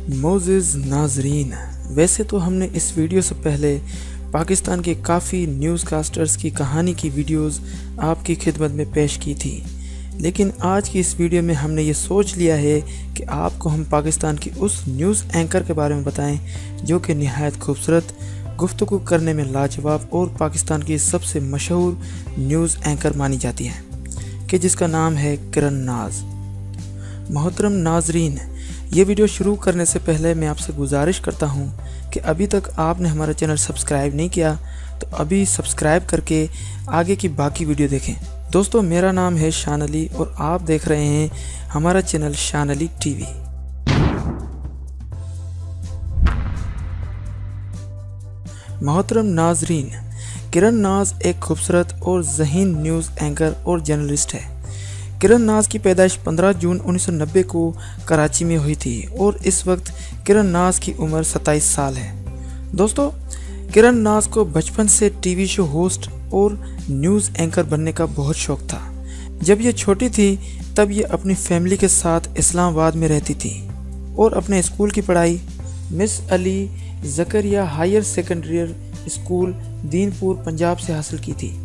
معزز ناظرین، ویسے تو ہم نے اس ویڈیو سے پہلے پاکستان کے کافی نیوز کاسٹرز کی کہانی کی ویڈیوز آپ کی خدمت میں پیش کی تھی، لیکن آج کی اس ویڈیو میں ہم نے یہ سوچ لیا ہے کہ آپ کو ہم پاکستان کی اس نیوز اینکر کے بارے میں بتائیں جو کہ نہایت خوبصورت، گفتگو کرنے میں لاجواب اور پاکستان کی سب سے مشہور نیوز اینکر مانی جاتی ہے کہ جس کا نام ہے کرن ناز۔ محترم ناظرین، یہ ویڈیو شروع کرنے سے پہلے میں آپ سے گزارش کرتا ہوں کہ ابھی تک آپ نے ہمارا چینل سبسکرائب نہیں کیا تو ابھی سبسکرائب کر کے آگے کی باقی ویڈیو دیکھیں۔ دوستو، میرا نام ہے شان علی اور آپ دیکھ رہے ہیں ہمارا چینل شان علی ٹی وی۔ محترم ناظرین، کرن ناز ایک خوبصورت اور ذہین نیوز اینکر اور جرنلسٹ ہے۔ کرن ناز کی پیدائش 15 جون 1990 کو کراچی میں ہوئی تھی اور اس وقت کرن ناز کی عمر 27 سال ہے۔ دوستو، کرن ناز کو بچپن سے ٹی وی شو ہوسٹ اور نیوز اینکر بننے کا بہت شوق تھا۔ جب یہ چھوٹی تھی تب یہ اپنی فیملی کے ساتھ اسلام آباد میں رہتی تھی اور اپنے اسکول کی پڑھائی مس علی زکریا ہائر سیکنڈری اسکول دین پور پنجاب سے حاصل کی تھی۔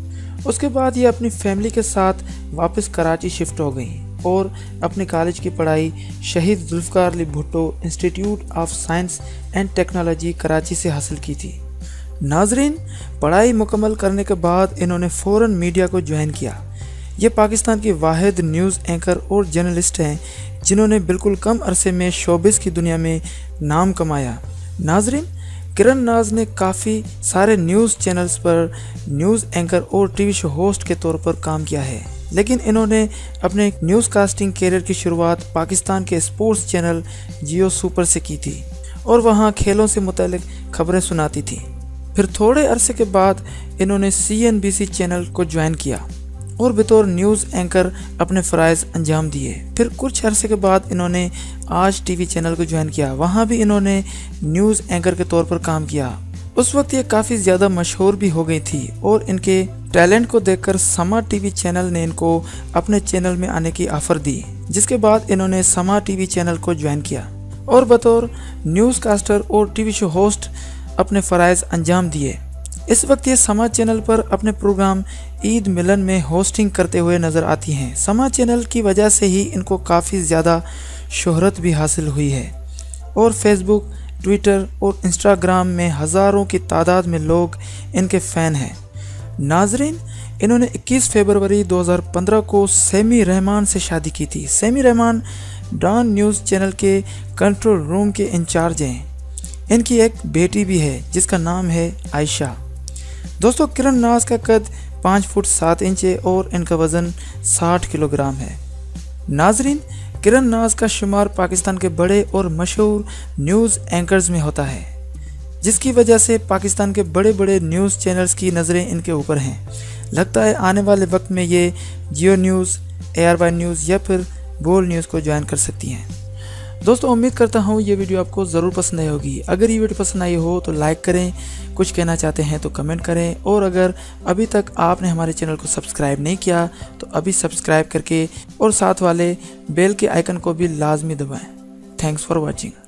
اس کے بعد یہ اپنی فیملی کے ساتھ واپس کراچی شفٹ ہو گئیں اور اپنے کالج کی پڑھائی شہید Zulfikar Ali Bhutto institute of science and technology Karachi سے حاصل کی تھی۔ ناظرین، پڑھائی مکمل کرنے کے بعد انہوں نے فوراً میڈیا کو جوائن کیا۔ یہ پاکستان کی واحد نیوز اینکر اور جرنلسٹ ہیں جنہوں نے بالکل کم عرصے میں شوبز کی دنیا میں نام کمایا۔ ناظرین، کرن ناز نے کافی سارے نیوز چینلز پر نیوز اینکر اور ٹی وی شو ہوسٹ کے طور پر کام کیا ہے، لیکن انہوں نے اپنے نیوز کاسٹنگ کیریئر کی شروعات پاکستان کے اسپورٹس چینل جیو سپر سے کی تھی اور وہاں کھیلوں سے متعلق خبریں سناتی تھی۔ پھر تھوڑے عرصے کے بعد انہوں نے CNBC چینل کو جوائن کیا اور بطور نیوز اینکر اپنے فرائض انجام دیے۔ پھر کچھ عرصے کے بعد انہوں نے آج ٹی وی چینل کو جوائن کیا، وہاں بھی انہوں نے نیوز اینکر کے طور پر کام کیا۔ اس وقت یہ کافی زیادہ مشہور بھی ہو گئی تھی اور ان کے ٹیلنٹ کو دیکھ کر سما ٹی وی چینل نے ان کو اپنے چینل میں آنے کی آفر دی، جس کے بعد انہوں نے سما ٹی وی چینل کو جوائن کیا اور بطور نیوز کاسٹر اور ٹی وی شو ہوسٹ اپنے فرائض انجام دیے۔ اس وقت یہ سما چینل پر اپنے پروگرام عید ملن میں ہوسٹنگ کرتے ہوئے نظر آتی ہیں۔ سما چینل کی وجہ سے ہی ان کو کافی زیادہ شہرت بھی حاصل ہوئی ہے اور فیس بک، ٹویٹر اور انسٹاگرام میں ہزاروں کی تعداد میں لوگ ان کے فین ہیں۔ ناظرین، انہوں نے 21 فروری 2015 کو سیمی رحمان سے شادی کی تھی۔ سیمی رحمان ڈان نیوز چینل کے کنٹرول روم کے انچارج ہیں۔ ان کی ایک بیٹی بھی ہے جس کا نام ہے عائشہ۔ دوستو، کرن ناز کا قد 5 فٹ 7 انچ ہے اور ان کا وزن 60 کلو گرام ہے۔ ناظرین، کرن ناز کا شمار پاکستان کے بڑے اور مشہور نیوز اینکرز میں ہوتا ہے، جس کی وجہ سے پاکستان کے بڑے بڑے نیوز چینلز کی نظریں ان کے اوپر ہیں۔ لگتا ہے آنے والے وقت میں یہ جیو نیوز، ARY نیوز یا پھر بول نیوز کو جوائن کر سکتی ہیں۔ دوستو، امید کرتا ہوں یہ ویڈیو آپ کو ضرور پسند آئی ہوگی۔ اگر یہ ویڈیو پسند آئی ہو تو لائک کریں، کچھ کہنا چاہتے ہیں تو کمنٹ کریں، اور اگر ابھی تک آپ نے ہمارے چینل کو سبسکرائب نہیں کیا تو ابھی سبسکرائب کر کے اور ساتھ والے بیل کے آئیکن کو بھی لازمی دبائیں۔ Thanks for watching.